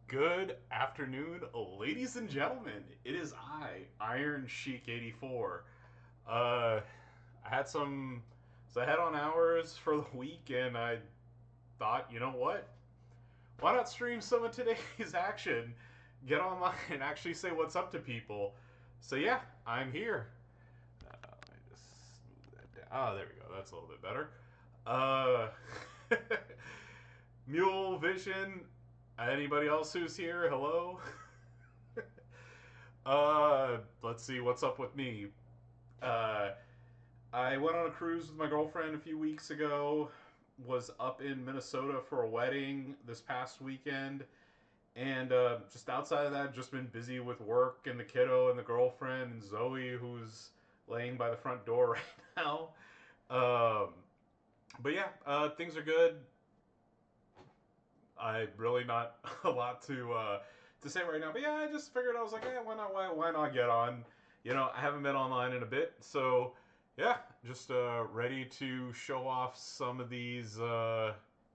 Good afternoon, ladies and gentlemen. It is I, Iron Sheik 84. I had some, so I had on hours for the week, and I thought, you know what? Why not stream some of today's action? Get online and actually say what's up to people. So yeah, I'm here. Let me just move that down. Oh, there we go. That's a little bit better. Uh, Mule Vision. Anybody else who's here? Hello. Let's see what's up with me. Uh, I went on a cruise with my girlfriend a few weeks ago. Was up in Minnesota for a wedding this past weekend, and just outside of that, just been busy with work and the kiddo and the girlfriend and Zoe, who's laying by the front door right now. Um, but yeah, things are good. I really not a lot to say right now. But yeah, I just figured I was like, yeah, why not get on? I haven't been online in a bit, so yeah, just ready to show off some of these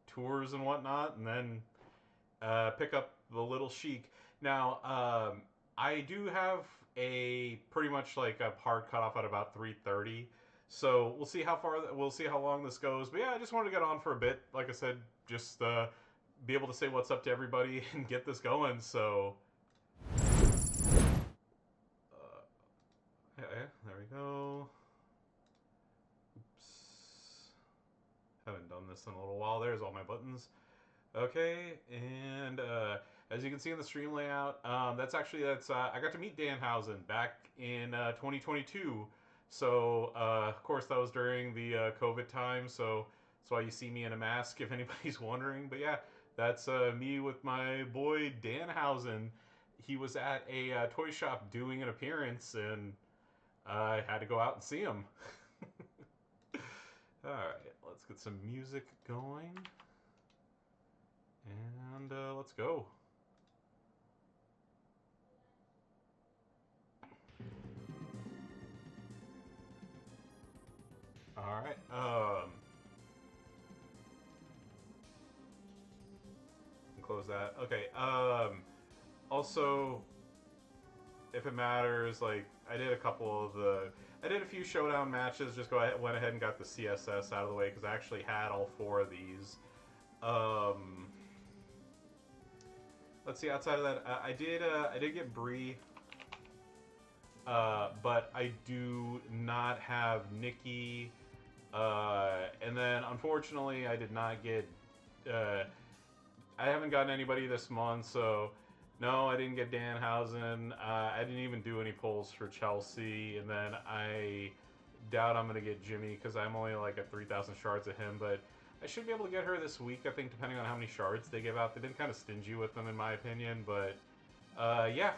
tours and whatnot, and then pick up the little chic. Now, I do have a pretty much like a hard cutoff at about 3:30. So we'll see how long this goes. But yeah, I just wanted to get on for a bit. Like I said, just be able to say what's up to everybody and get this going. So, yeah, there we go. Oops, haven't done this in a little while. There's all my buttons. Okay, and as you can see in the stream layout, that's I got to meet Danhausen back in 2022. So of course that was during the COVID time. So that's why you see me in a mask, if anybody's wondering. But yeah, that's me with my boy Danhausen. He was at a toy shop doing an appearance, and I had to go out and see him. All right, let's get some music going. And let's go. All right. Close that. Okay. Also, if it matters, like I did a few showdown matches. Just went ahead and got the CSS out of the way because I actually had all four of these. Um, let's see. Outside of that, I did get Bree. But I do not have Nikki. And then, unfortunately, I did not get. I haven't gotten anybody this month, so no, I didn't get Danhausen. I didn't even do any polls for Chelsea, and then I doubt I'm gonna get Jimmy because I'm only like at 3,000 shards of him. But I should be able to get her this week. I think, depending on how many shards they give out. They've been kind of stingy with them, in my opinion. But yeah.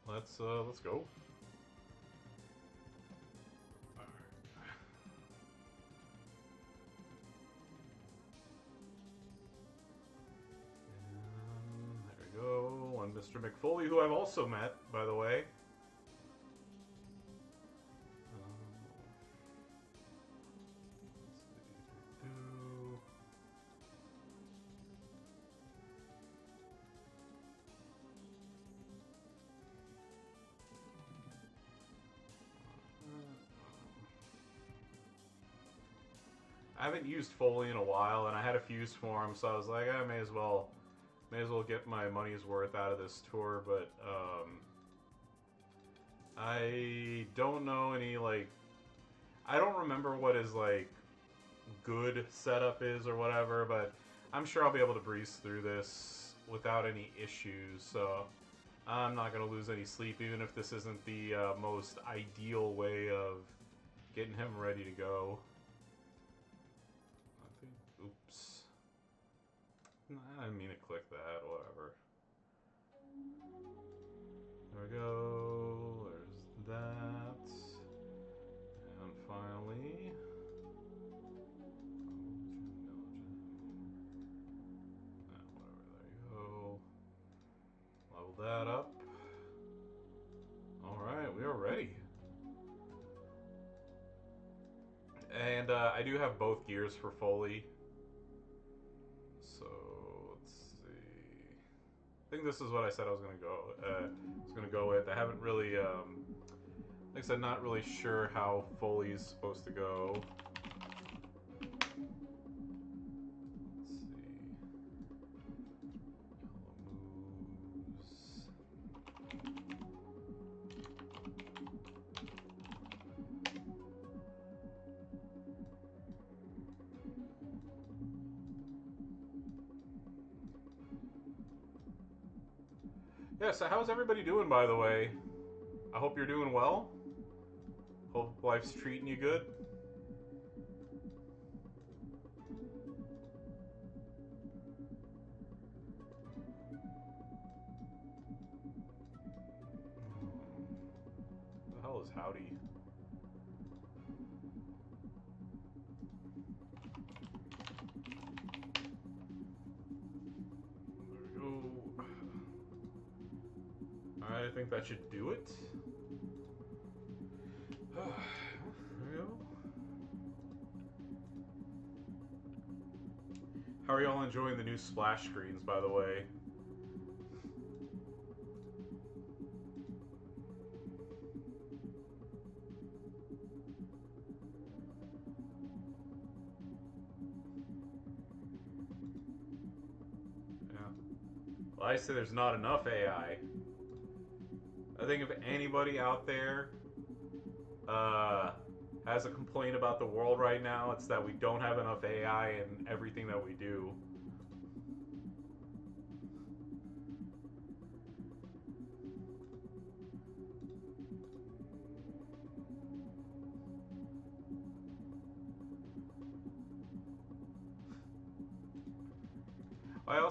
Let's go. And there we go. And Mr. McFoley, who I've also met, by the way. I haven't used Foley in a while, and I had a fuse for him, so I was like, I may as well get my money's worth out of this tour. But I don't know any I don't remember what his good setup is or whatever, but I'm sure I'll be able to breeze through this without any issues. So I'm not gonna lose any sleep, even if this isn't the most ideal way of getting him ready to go. Oops. I didn't mean to click that, whatever. There we go, there's that. And finally... whatever, there you go. Level that up. Alright, we are ready. And I do have both gears for Foley. think this is what I said I was gonna go. Was gonna go with. I haven't really, like I said, not really sure how Foley's supposed to go. Let's see. Moves. Yeah. So how's everybody doing, by the way? I hope you're doing well. Hope life's treating you good. What the hell is Howdy? There we go. I think that should do it. There we go. How are y'all enjoying the new splash screens, by the way? Yeah. Well, I say there's not enough AI. I think if anybody out there has a complaint about the world right now, it's that we don't have enough AI in everything that we do.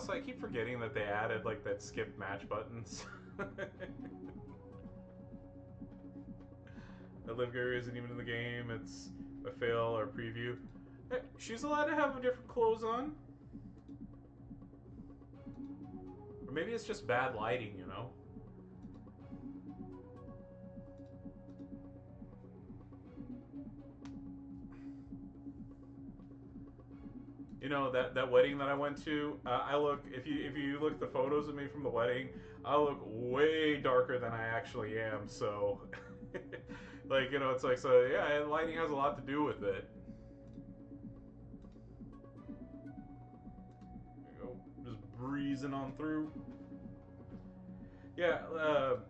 I keep forgetting that they added like that skip match buttons. That Liv Gary isn't even in the game. It's a fail or preview. Hey, she's allowed to have different clothes on. Or maybe it's just bad lighting, you know? You know that wedding that I went to. I look if you look at the photos of me from the wedding, I look way darker than I actually am. So, like, you know, it's like, so yeah, lighting has a lot to do with it. There you go, just breezing on through. Yeah,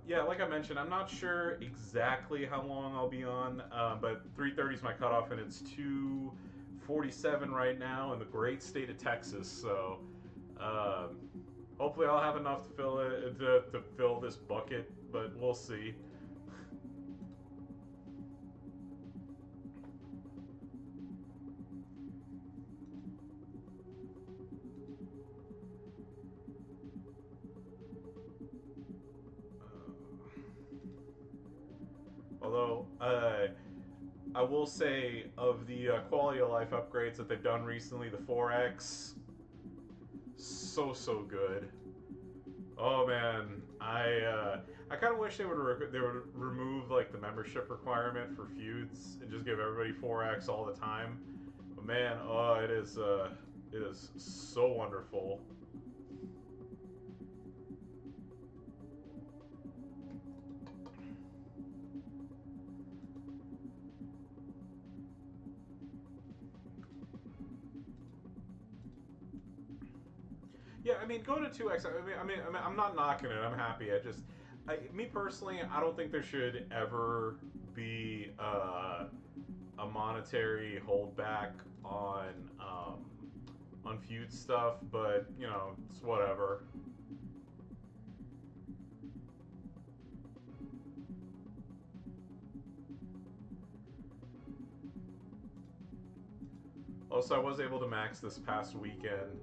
yeah. Like I mentioned, I'm not sure exactly how long I'll be on, but 3:30 is my cutoff, and it's 2:47 right now in the great state of Texas. So, um, hopefully, I'll have enough to fill it to fill this bucket, but we'll see. Although, I will say of the quality of life upgrades that they've done recently, the 4X, so good. Oh man, I kind of wish they would remove like the membership requirement for feuds and just give everybody 4X all the time. But man, oh, it is so wonderful. Yeah, I mean, go to 2X. I'm not knocking it. I'm happy. Me personally, I don't think there should ever be a monetary holdback on feud stuff. But you know, it's whatever. Also, I was able to max this past weekend,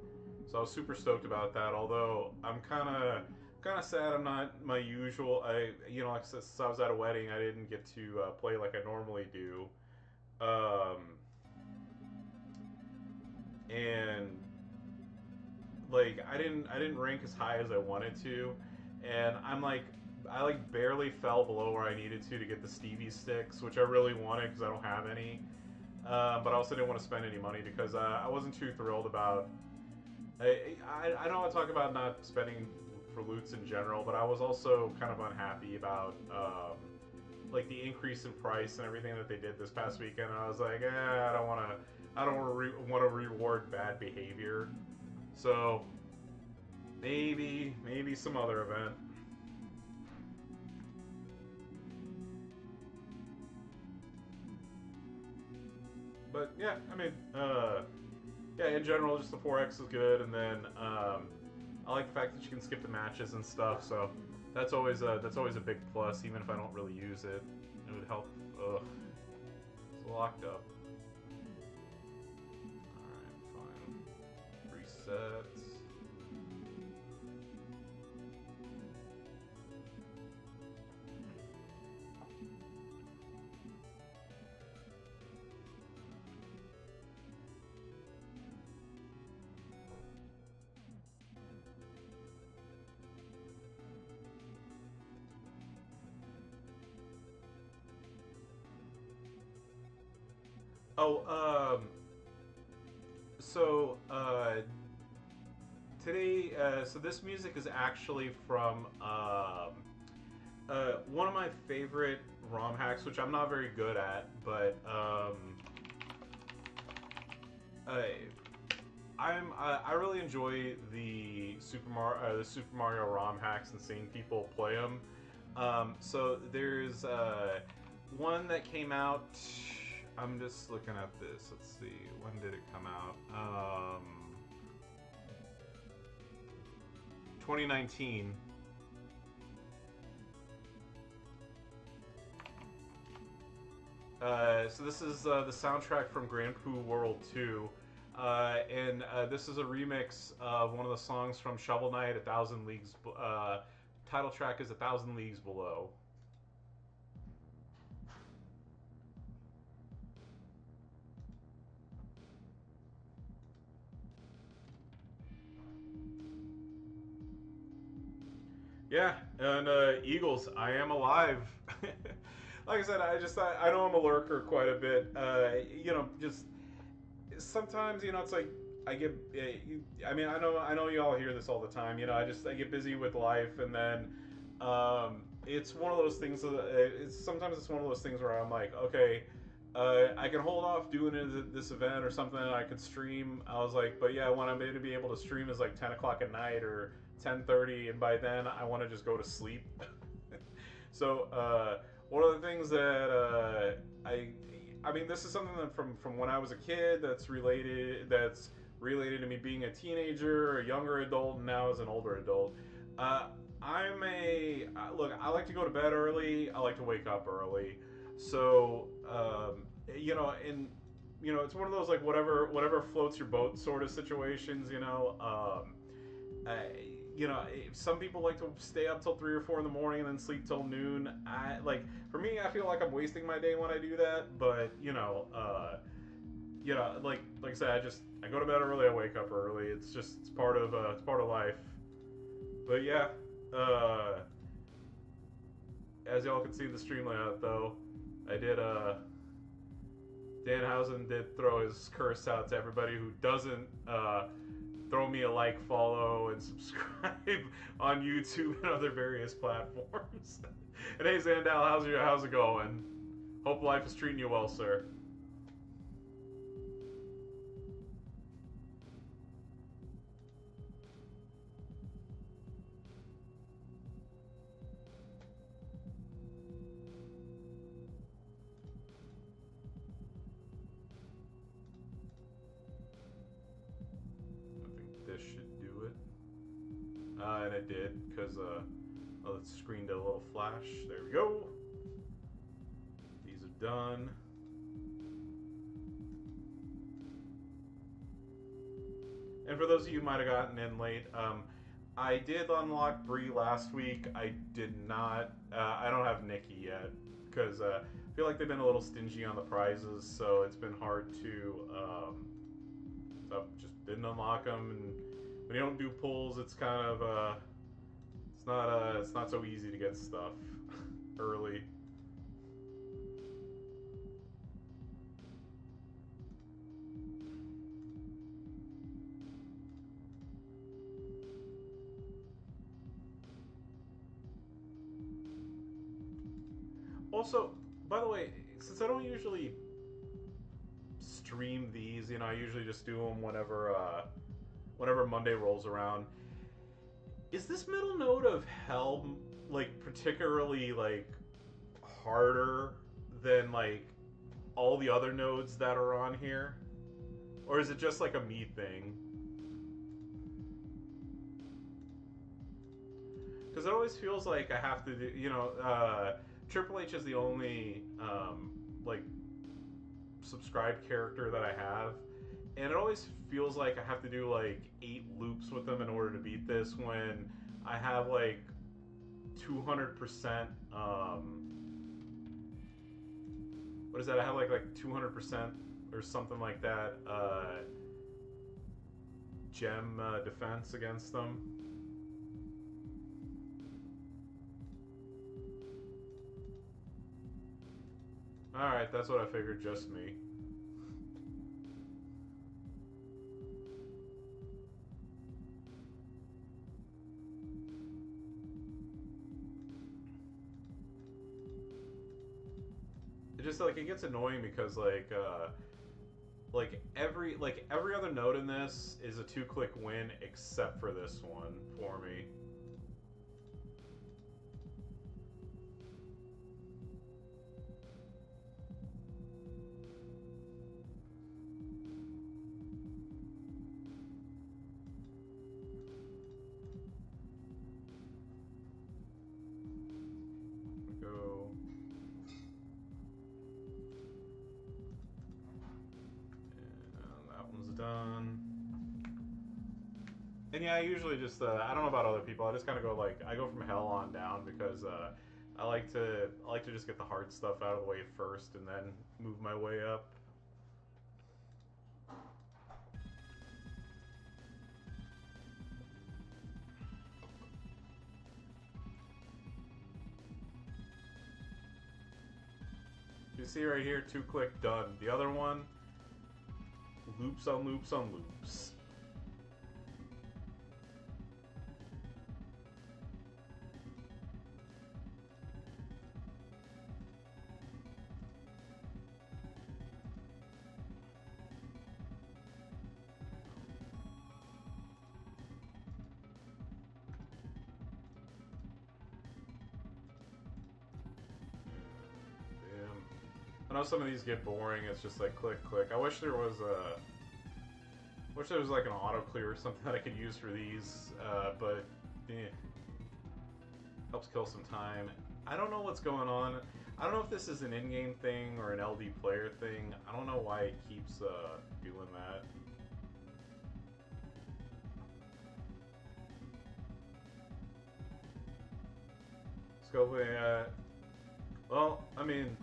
so I was super stoked about that. Although I'm kind of sad I'm not my usual. Like since I was at a wedding, I didn't get to play like I normally do, um, and like I didn't rank as high as I wanted to, and I like barely fell below where I needed to get the Stevie sticks, which I really wanted because I don't have any. But I also didn't want to spend any money because I wasn't too thrilled about. I know I talk about not spending for loots in general, but I was also kind of unhappy about like the increase in price and everything that they did this past weekend. And I was like, I don't want to reward bad behavior. So maybe some other event. But yeah, I mean, yeah, in general, just the 4X is good, and then I like the fact that you can skip the matches and stuff. So that's always a big plus, even if I don't really use it. It would help. Ugh, it's locked up. All right, fine. Reset. Oh, so today, so this music is actually from one of my favorite ROM hacks, which I'm not very good at, but I, I really enjoy the Super Mario ROM hacks and seeing people play them. So there's one that came out. I'm just looking at this. Let's see. When did it come out? 2019. So this is the soundtrack from Grand Poo World 2. And this is a remix of one of the songs from Shovel Knight, A Thousand Leagues. Title track is A Thousand Leagues Below. Yeah, and Eagles, I am alive. Like I said, I know I'm a lurker quite a bit. You know, just sometimes it's like I get. I mean, I know you all hear this all the time. You know, I get busy with life, and then it's one of those things. Sometimes it's one of those things where I'm like, okay, I can hold off doing this event or something, and I could stream. I was like, but yeah, when I'm going to be able to stream is like 10 o'clock at night or 10:30, and by then I want to just go to sleep. So one of the things that I mean, this is something that from when I was a kid that's related to me being a teenager, a younger adult, and now as an older adult. Uh, look. I like to go to bed early. I like to wake up early. So and it's one of those like whatever floats your boat sort of situations. Some people like to stay up till 3 or 4 in the morning and then sleep till noon. For me, I feel like I'm wasting my day when I do that. But like I said, I go to bed early, I wake up early. It's part of life. But yeah, as y'all can see in the stream layout, though, I did Danhausen did throw his curse out to everybody who doesn't throw me a like, follow, and subscribe on YouTube and other various platforms. And hey, Zandal, how's it going? Hope life is treating you well, sir. I think this should do it. And it did, because the screen did a little flash. There we go. These are done. And for those of you who might have gotten in late, I did unlock Bree last week. I did not. I don't have Nikki yet because I feel like they've been a little stingy on the prizes, so it's been hard to. So just didn't unlock them, and when you don't do pulls, it's kind of it's not so easy to get stuff early. Also, by the way, since I don't usually stream these, I usually just do them whenever Monday rolls around. Is this middle node of Helm like particularly like harder than like all the other nodes that are on here, or is it just like a me thing? Because it always feels like I have to do, Triple H is the only like subscribed character that I have, and it always feels like I have to do like 8 loops with them in order to beat this when I have like 200%. What is that? I have like 200% or something like that. Gem defense against them. Alright, that's what I figured, just me. It just like it gets annoying because every other node in this is a 2-click win except for this one for me. Go. And that one's done. And yeah, I usually just I don't know about other people. I just kind of go like I go from hell on down because I like to just get the hard stuff out of the way first and then move my way up. You see right here, 2-click done. The other one, loops on loops on loops. I know some of these get boring. It's just like click, click. I wish there was like an auto clear or something that I could use for these, but helps kill some time. I don't know what's going on. I don't know if this is an in-game thing or an LD player thing. I don't know why it keeps doing that. Scoping. Well, I mean.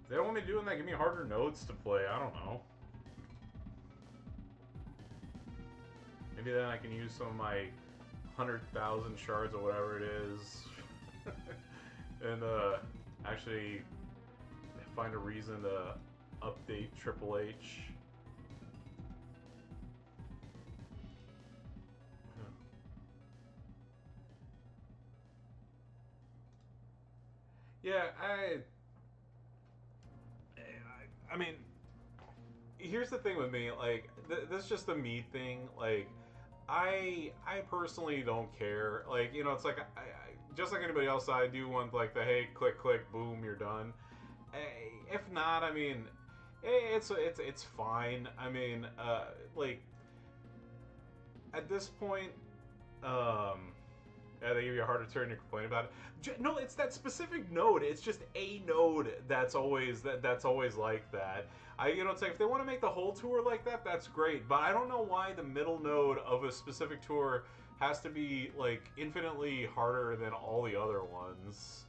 They don't want me doing that. Give me harder nodes to play. I don't know. Maybe then I can use some of my 100,000 shards or whatever it is, and actually find a reason to update Triple H. Yeah, I mean, here's the thing with me, like, this is just a me thing, like, I personally don't care, like, it's like, I just like anybody else, I do want, like, the, hey, click, click, boom, you're done. If not, I mean, it's fine, I mean, like, at this point, yeah, they give you a harder turn to complain about it. No, it's that specific node. It's just a node that's always like that. It's like if they want to make the whole tour like that, that's great. But I don't know why the middle node of a specific tour has to be like infinitely harder than all the other ones.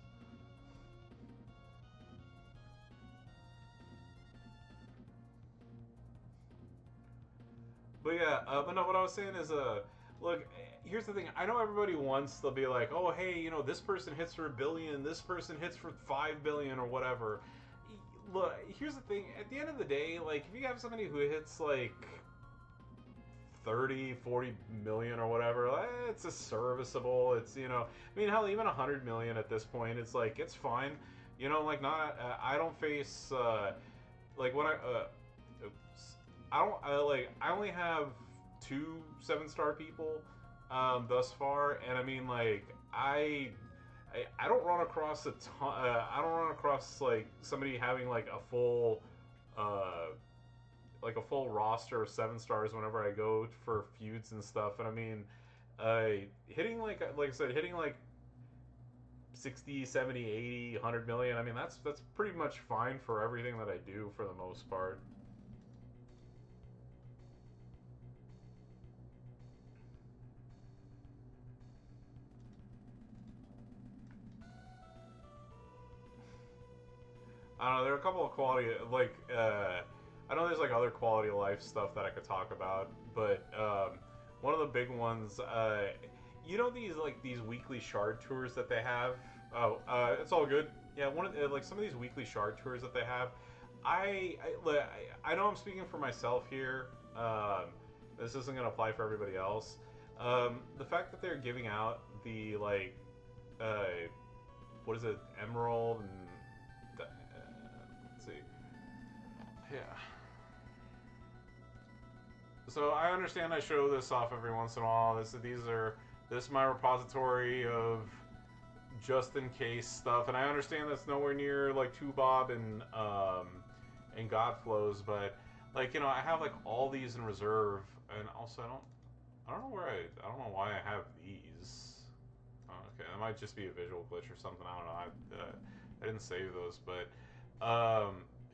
But yeah, but no, what I was saying is, look, here's the thing. I know everybody wants, they'll be like, oh, hey, this person hits for 1 billion, this person hits for 5 billion or whatever. Look, here's the thing. At the end of the day, like, if you have somebody who hits, like, 30, 40 million or whatever. It's a serviceable. It's, you know, I mean, hell, even 100 million at this point, it's like, it's fine. You know, like, not, I don't face, like, when oops. I only have 2 7-star people, thus far, and I mean, like, I don't run across a ton, I don't run across, like, somebody having, uh, like a full roster of 7 stars whenever I go for feuds and stuff. And I mean, hitting like I said, hitting like 60, 70, 80, 100 million. I mean, that's pretty much fine for everything that I do for the most part. I don't know. There are a couple of quality I know there's like other quality of life stuff that I could talk about, but one of the big ones, you know, these weekly shard tours that they have. Oh, it's all good. Yeah, one of like some of these weekly shard tours that they have. I know I'm speaking for myself here. This isn't gonna apply for everybody else. The fact that they're giving out the uh, what is it, emerald and let's see, yeah. So I understand I show this off every once in a while. This is my repository of just in case stuff, and I understand that's nowhere near like Tubob and Godflows, but like, you know, I have like all these in reserve, and also I don't know I don't know why I have these. Oh, okay, that might just be a visual glitch or something. I don't know. I didn't save those, but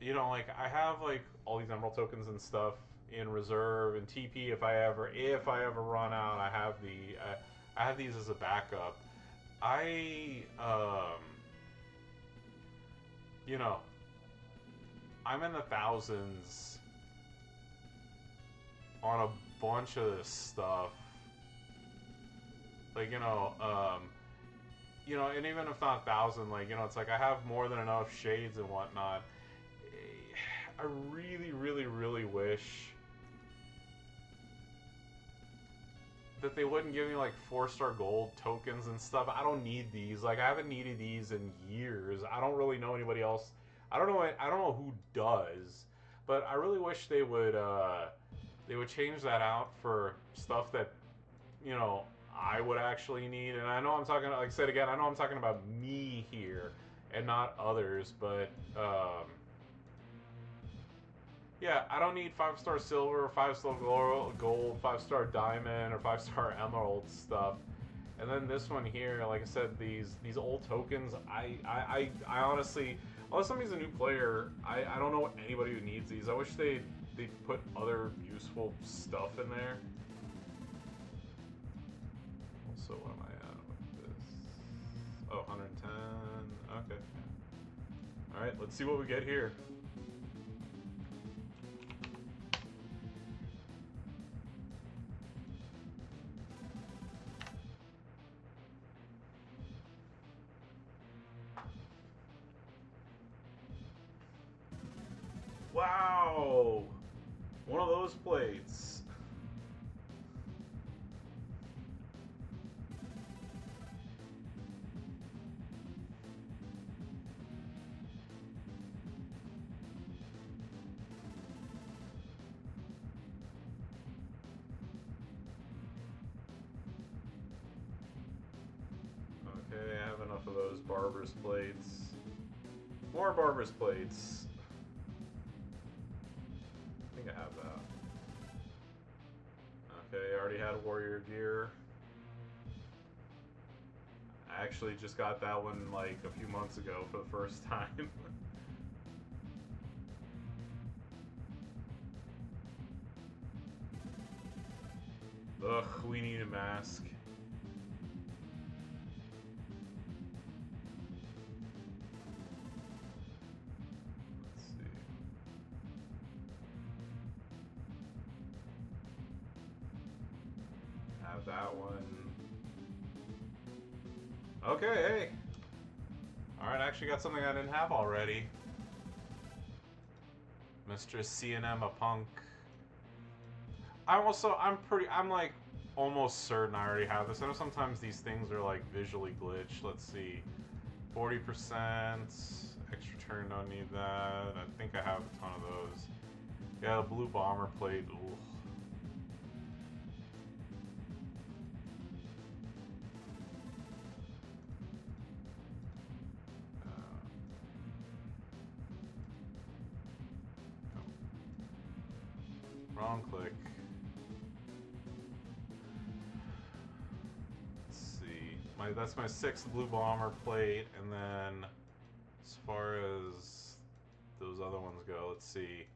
you know, like I have like all these emerald tokens and stuff in reserve and TP if I ever run out. I have these as a backup. I you know, I'm in the thousands on a bunch of this stuff. Like, you know, and even if not 1,000, like, you know, it's like I have more than enough shades and whatnot. I really, really, really wish that they wouldn't give me like 4-star gold tokens and stuff. I don't need these. Like, I haven't needed these in years. I don't really know anybody else. I don't know who does, but I really wish they would change that out for stuff that, you know, I would actually need. And I know I'm talking, like I said again, I know I'm talking about me here and not others, but yeah, I don't need 5-star silver, 5-star gold, 5-star diamond, or 5-star emerald stuff. And then this one here, like I said, these old tokens, I honestly, unless somebody's a new player, I don't know anybody who needs these. I wish they put other useful stuff in there. Also, what am I at with this? Oh, 110. Okay. All right, let's see what we get here. Wow! One of those plates. Okay, I have enough of those barber's plates. More barber's plates. I think I have that. Okay, I already had warrior gear. I actually just got that one like a few months ago for the first time. Ugh, we need a mask. That one. Okay, hey. Alright, I actually got something I didn't have already. Mistress CNM a punk. I'm like almost certain I already have this. I know sometimes these things are like visually glitched. Let's see. 40%. Extra turn, don't need that. I think I have a ton of those. Yeah, blue bomber plate. Ooh. Wrong click. Let's see. That's my 6th blue bomber plate, and then as far as those other ones go, let's see.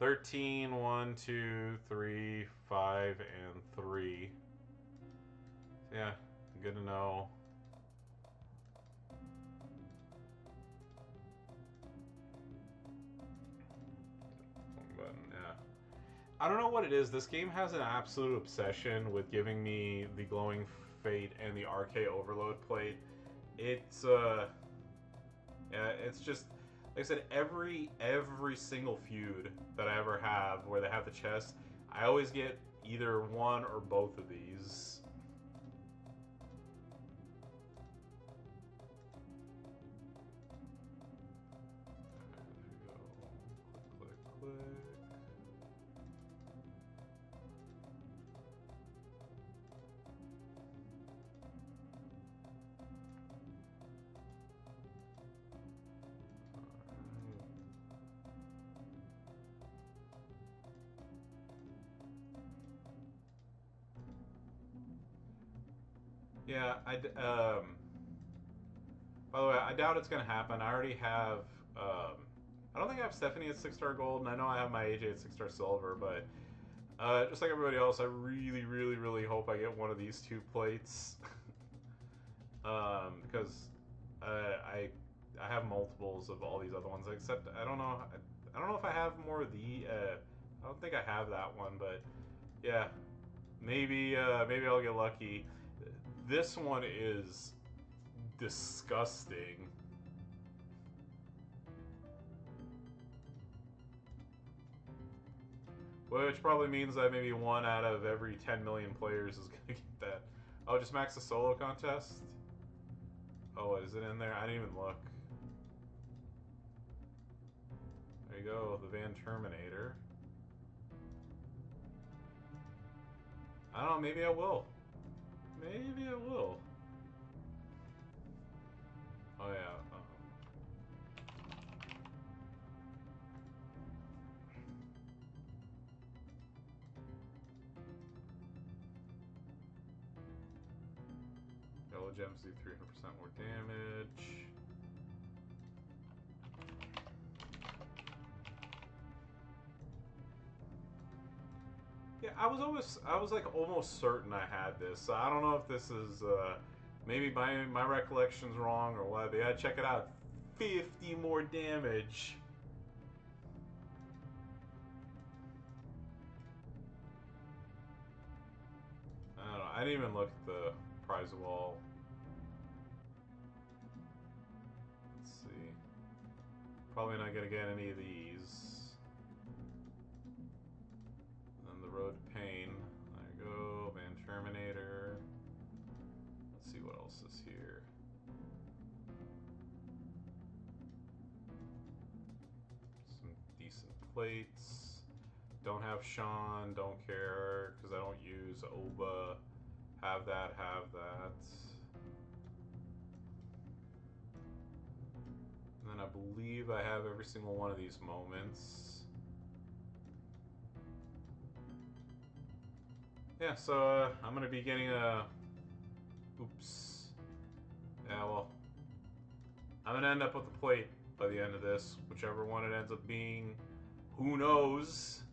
13, 1, 2, 3, 5, and 3. So yeah, good to know. Button, yeah. I don't know what it is. This game has an absolute obsession with giving me the glowing fate and the RK overload plate. It's yeah, it's just like I said, every single feud that I ever have where they have the chest, I always get either one or both of these. There we go. Click, click, click. Yeah, by the way, I doubt it's gonna happen. I already have. I don't think I have Stephanie at 6-star gold, and I know I have my AJ at 6-star silver. But just like everybody else, I really, really, really hope I get one of these 2 plates. Because I have multiples of all these other ones. Except I don't know. I don't know if I have more of the. I don't think I have that one, but yeah, maybe maybe I'll get lucky. This one is disgusting. Which probably means that maybe 1 out of every 10 million players is going to get that. Oh, just max the solo contest? Oh, is it in there? I didn't even look. There you go, the Van Terminator. I don't know, maybe I will. Maybe I will. Oh yeah. Yellow gems do 300% more damage. Yeah, I was like almost certain I had this. So I don't know if this is maybe my recollection's wrong or what. But yeah, check it out. 50 more damage. I don't know. I didn't even look at the prize wall. Let's see. Probably not gonna get any of these. And the Road to Pain. There you go. Van Terminator. Let's see what else is here. Some decent plates. Don't have Sean. Don't care because I don't use Oba. Have that. Have that. And then I believe I have every single one of these moments. Yeah, so I'm going to be getting a... Oops. Yeah, well, I'm going to end up with a plate by the end of this. Whichever one it ends up being, who knows?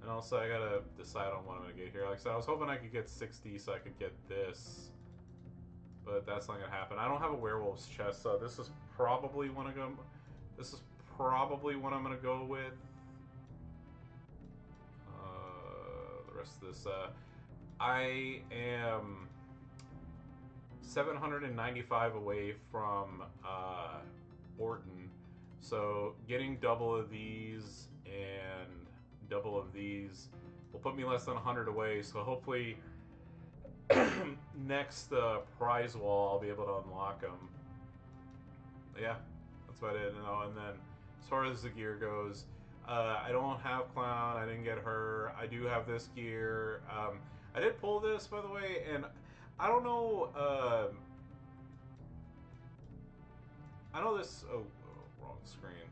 And also, I got to decide on what I'm going to get here. Like I said, I was hoping I could get 60 so I could get this. But that's not going to happen. I don't have a werewolf's chest, so this is probably one I'm going to... This is probably what I'm going to go with. The rest of this, I am 795 away from Orton, so getting double of these and double of these will put me less than 100 away. So hopefully, next prize wall, I'll be able to unlock them. Yeah, that's about it. And then as far as the gear goes, I don't have Clown. I didn't get her. I do have this gear. I did pull this, by the way, and I don't know. I know this. Oh, wrong screen.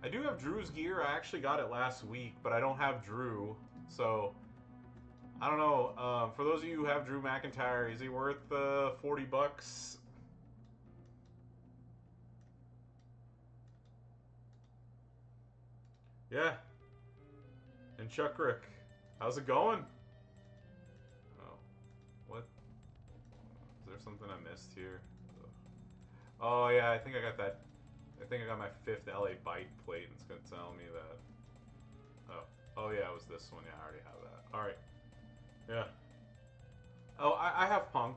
I do have Drew's gear. I actually got it last week, but I don't have Drew. So I don't know. For those of you who have Drew McIntyre, is he worth $40? Yeah. And Chuck Rick, how's it going? Oh, what? Is there something I missed here? Oh yeah, I think I got that. I think I got my 5th LA Byte plate, and it's gonna tell me that. Oh yeah, it was this one. Yeah, I already have that. All right. Yeah. Oh, I have Punk.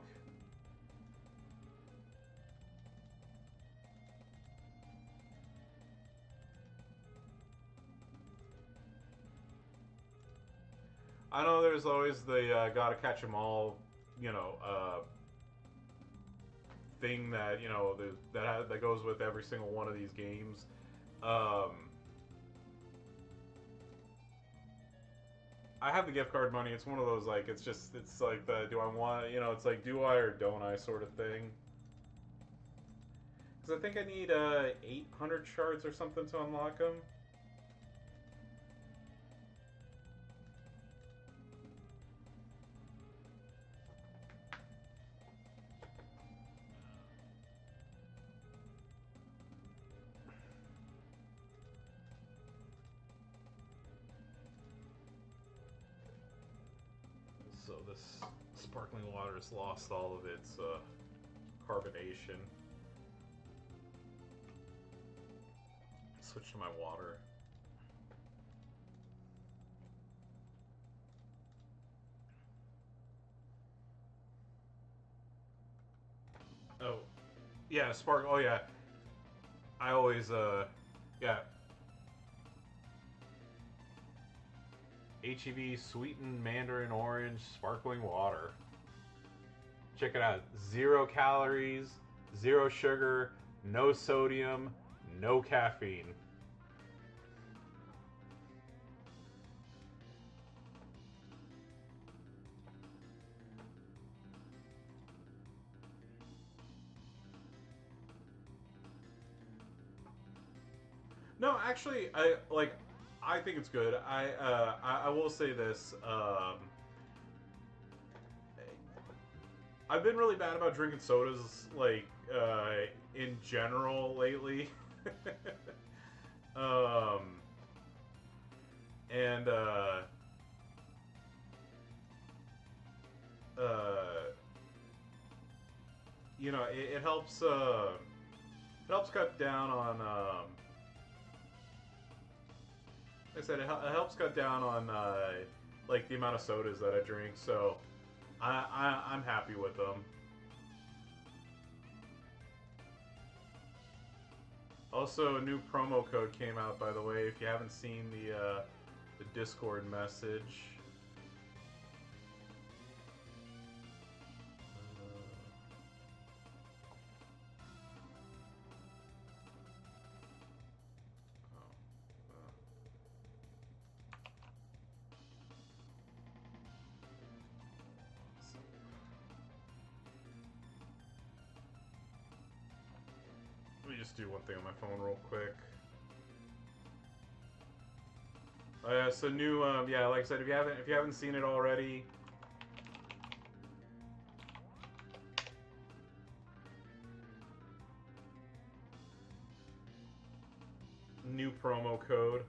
I know there's always the gotta catch 'em all, you know, thing that that goes with every single one of these games. I have the gift card money. It's one of those like it's like the do I want it's like do I or don't I sort of thing. Because I think I need 800 shards or something to unlock them. So this sparkling water has lost all of its carbonation. Switch to my water. Oh, yeah, spark. Oh yeah, I always yeah. HEB sweetened mandarin orange sparkling water. Check it out. 0 calories, 0 sugar, no sodium, no caffeine. No, actually, I think it's good. I will say this. I've been really bad about drinking sodas, like in general lately. um, and it helps. It helps cut down on. Like I said, it helps cut down on like the amount of sodas that I drink. So I'm happy with them. Also, a new promo code came out, by the way. If you haven't seen the Discord message. Let me just do one thing on my phone real quick. Yeah, so new, yeah, like I said, if you haven't seen it already, new promo code.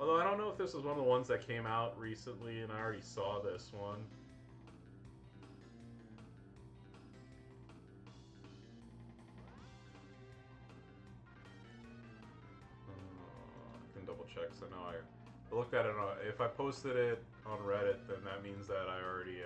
Although I don't know if this is one of the ones that came out recently, and I already saw this one. I can double check, so now I looked at it on, if I posted it on Reddit, then that means that I already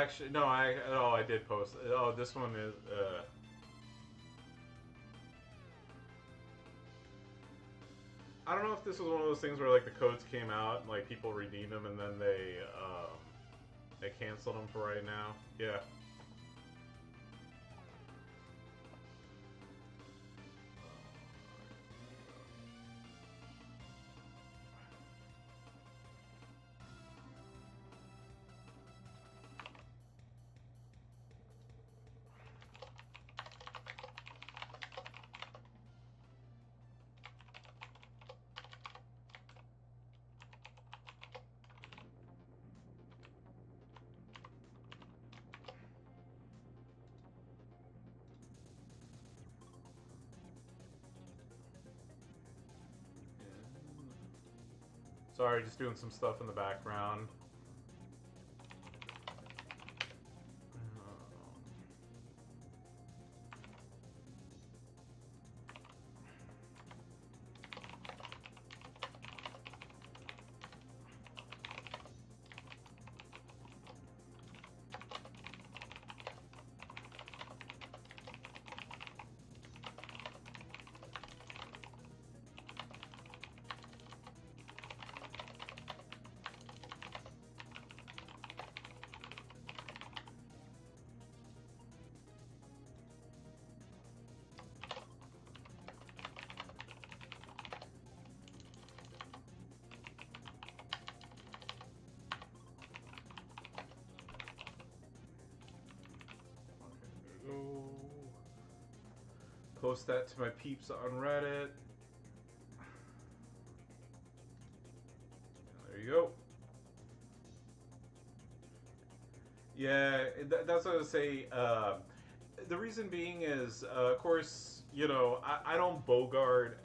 actually, no, I did post. Oh, this one is. I don't know if this was one of those things where like the codes came out and like people redeemed them and then they canceled them for right now. Yeah. Sorry, just doing some stuff in the background. Post that to my peeps on Reddit. There you go. Yeah, that's what I was say. The reason being is, of course, you know, I don't bogart.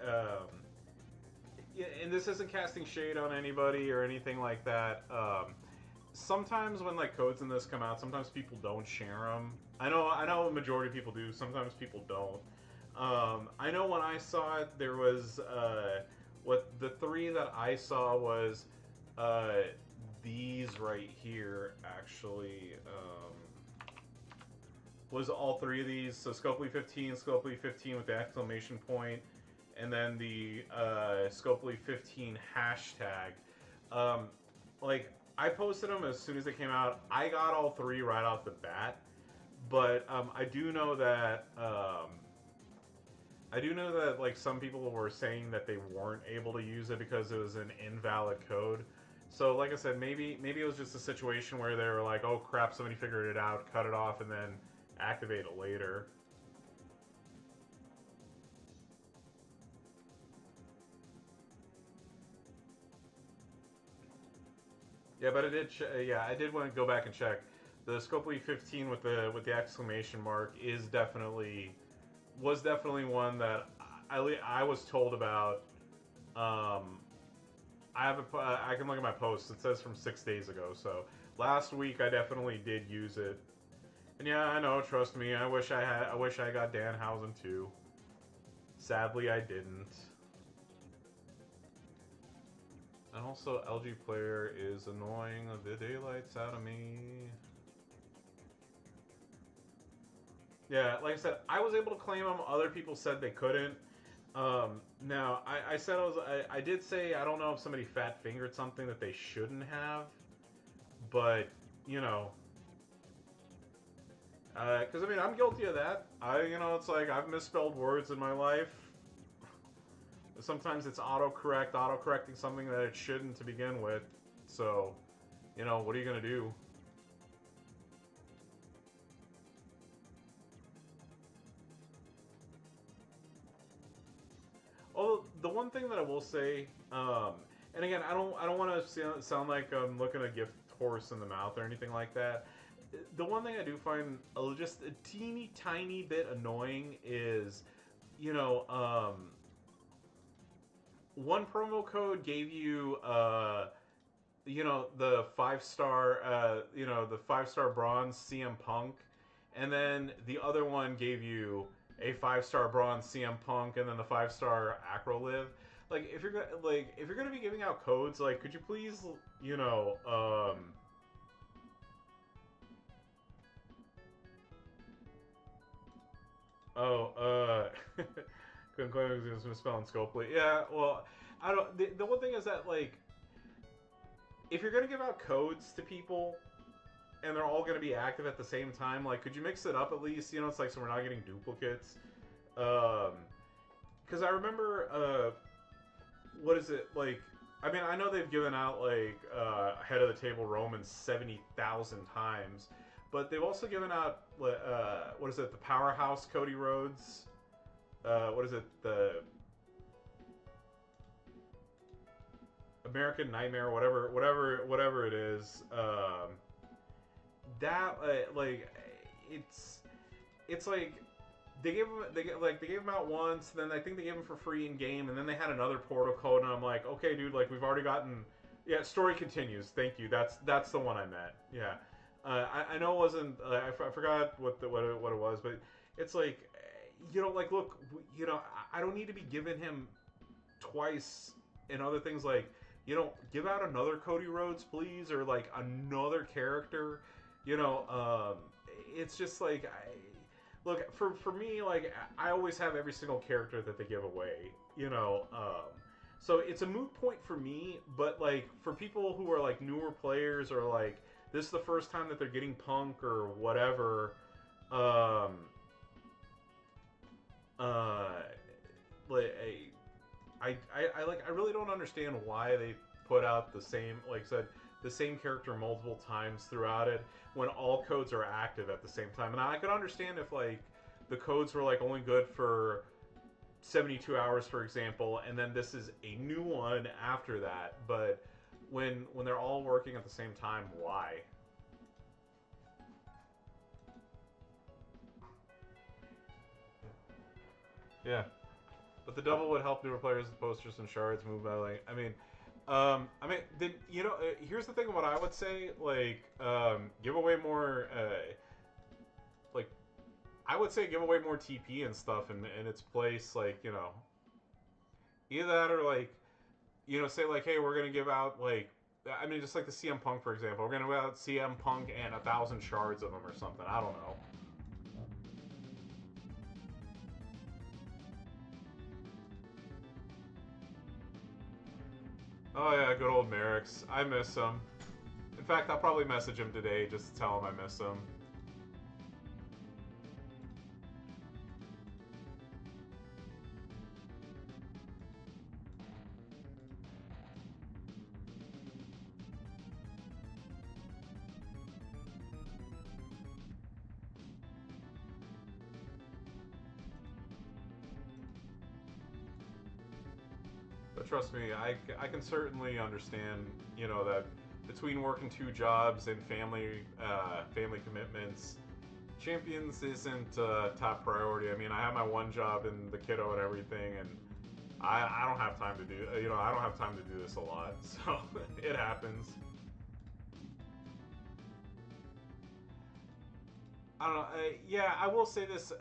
And this isn't casting shade on anybody or anything like that. Sometimes when like codes in this come out, sometimes people don't share them. I know a majority of people do. Sometimes people don't. I know when I saw it, there was what the three that I saw was these right here actually was all three of these. So Scopely 15 with the exclamation point, and then the Scopely 15 hashtag. Like I posted them as soon as they came out. I got all three right off the bat, but I do know that. Like some people were saying that they weren't able to use it because it was an invalid code. So like I said, maybe it was just a situation where they were like, oh crap, somebody figured it out, cut it off, and then activate it later. Yeah, but it did. Yeah, I did want to go back and check. The Scopely 15 with the exclamation mark is definitely one that I was told about. I can look at my posts. It says from 6 days ago. So last week I definitely did use it. And yeah, I know. Trust me. I wish I got Danhausen too. Sadly, I didn't. And also, LG Player is annoying the daylights out of me. Yeah, like I said, I was able to claim them. Other people said they couldn't. Now, I did say I don't know if somebody fat fingered something that they shouldn't have, but you know, because I mean I'm guilty of that. It's like I've misspelled words in my life. Sometimes it's autocorrecting something that it shouldn't to begin with. So, what are you gonna do? Oh, the one thing that I will say, and again, I don't want to sound like I'm looking a gift horse in the mouth or anything like that. The one thing I do find just a teeny tiny bit annoying is, one promo code gave you, the 5-star, the 5-star bronze CM Punk, and then the other one gave you a 5-star bronze CM Punk, and then the 5-star Acroliv. Like if you're gonna be giving out codes, like could you please, Oh, couldn't claim it was misspelling Scopely. Yeah, well, I don't. The one thing is that like, if you're gonna give out codes to people and they're all gonna be active at the same time, like, could you mix it up at least? You know, it's like so we're not getting duplicates. Um, because I remember, what is it like? I mean, I know they've given out like head of the table Roman 70,000 times, but they've also given out what is it? The powerhouse Cody Rhodes. What is it? The American Nightmare, whatever it is. That like it's like they gave him out once, then I think they gave him for free in game, and then they had another portal code, and I'm like, okay, dude, like we've already gotten. Yeah, story continues. Thank you. That's the one I meant. Yeah, I know it wasn't. I forgot what it was, but it's like, you know, like look, you know, I don't need to be giving him twice and other things like, you know, give out another Cody Rhodes, please, or like another character. You know, it's just like look for me, like I always have every single character that they give away. You know, so it's a moot point for me. But like for people who are like newer players or like this is the first time that they're getting Punk or whatever, um, like I really don't understand why they put out the same, like I said, the same character multiple times throughout it when all codes are active at the same time. And I could understand if like the codes were like only good for 72 hours, for example, and then this is a new one after that. But when they're all working at the same time, why? Yeah. But the double would help newer players with posters and shards move by like. I mean, then you know. Here's the thing. What I would say, like, give away more. Like, I would say give away more TP and stuff in its place. Like, you know, either that or like, you know, say like, hey, we're gonna give out like. I mean, just like the CM Punk, for example. We're gonna give out CM Punk and 1,000 shards of them or something. I don't know. Oh yeah, good old Merrick's. I miss him. In fact, I'll probably message him today just to tell him I miss him. But trust me, I can certainly understand, you know, that between working two jobs and family commitments, champions isn't top priority. I mean, I have my one job and the kiddo and everything, and I don't have time to do, you know, I don't have time to do this a lot, so it happens. I don't know. Yeah, I will say this.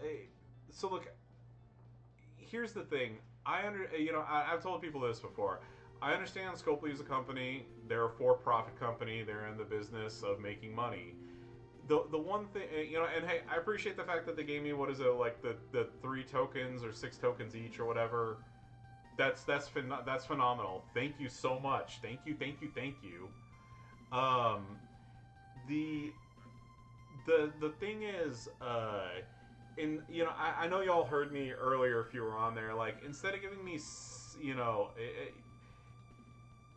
So look, here's the thing. You know, I've told people this before. I understand Scopely is a company. They're a for-profit company. They're in the business of making money. The one thing, you know, and hey, I appreciate the fact that they gave me what is it like the 3 tokens or 6 tokens each or whatever. That's phenomenal. Thank you so much. Thank you. Um, the the thing is, in you know, I know y'all heard me earlier if you were on there. Like instead of giving me, you know,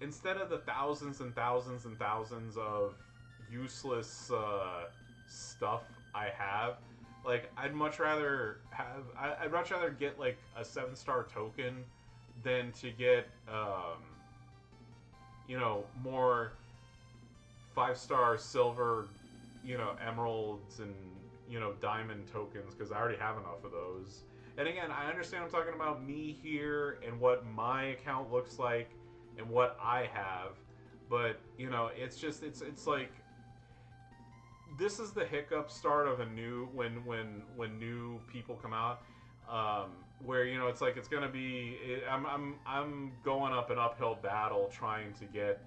instead of the thousands and thousands and thousands of useless stuff I have, like I'd much rather get like a 7-star token than to get you know, more 5-star silver, you know, emeralds and, you know, diamond tokens because I already have enough of those. And again, I understand I'm talking about me here and what my account looks like and what I have, but you know, it's just it's like this is the hiccup start of a new when new people come out, where you know it's like it's gonna be I'm going up an uphill battle trying to get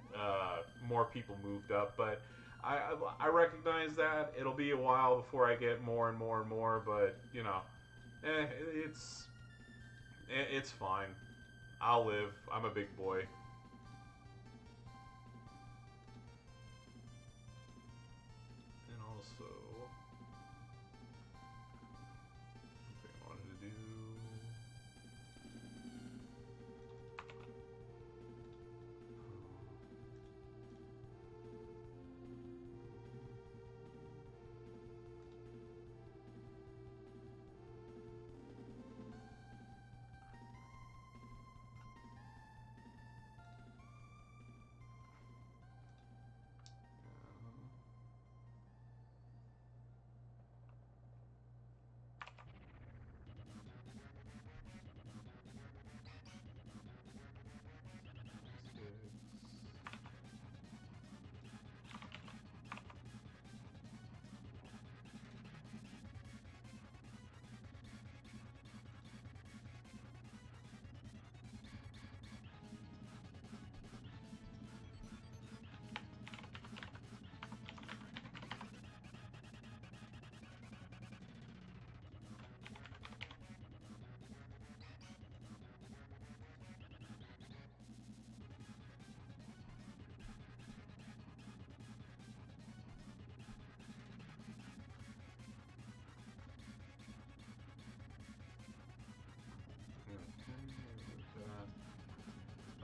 more people moved up, but I recognize that it'll be a while before I get more and more and more, but you know, Eh, it's fine. I'll live. I'm a big boy. And also, something I wanted to do.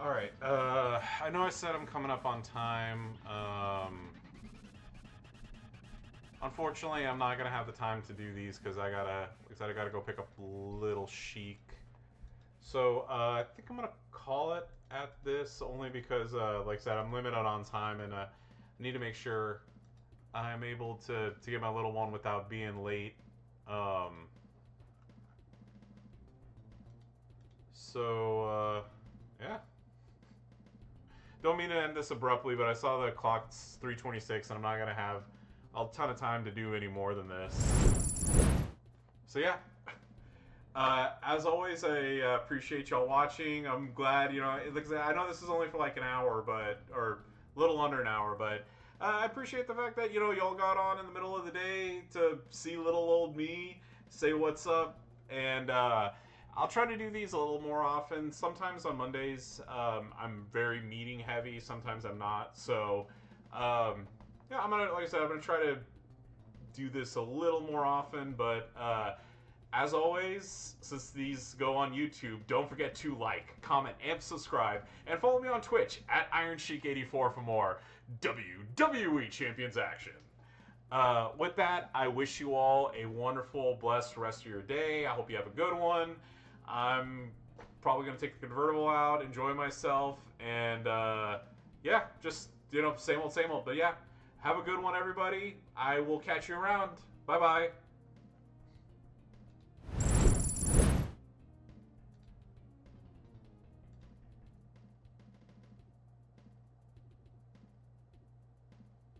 All right. I know I said I'm coming up on time. Unfortunately, I'm not gonna have the time to do these because I gotta go pick up Little Chic. So I think I'm gonna call it at this only because, like I said, I'm limited on time and I need to make sure I'm able to get my little one without being late. Yeah. Don't mean to end this abruptly, but I saw the clock's 3:26, and I'm not gonna have a ton of time to do any more than this. So yeah. As always, I appreciate y'all watching. I'm glad, I know this is only for like an hour, or a little under an hour, but I appreciate the fact that, y'all got on in the middle of the day to see little old me, say what's up, and I'll try to do these a little more often. Sometimes on Mondays, I'm very meeting heavy. Sometimes I'm not. So, yeah, like I said, I'm gonna try to do this a little more often, but as always, since these go on YouTube, don't forget to like, comment, and subscribe, and follow me on Twitch at IronSheik84 for more WWE Champions action. With that, I wish you all a wonderful, blessed rest of your day. I hope you have a good one. I'm probably going to take the convertible out, enjoy myself, and yeah, just, same old, same old. But yeah, have a good one, everybody. I will catch you around. Bye-bye.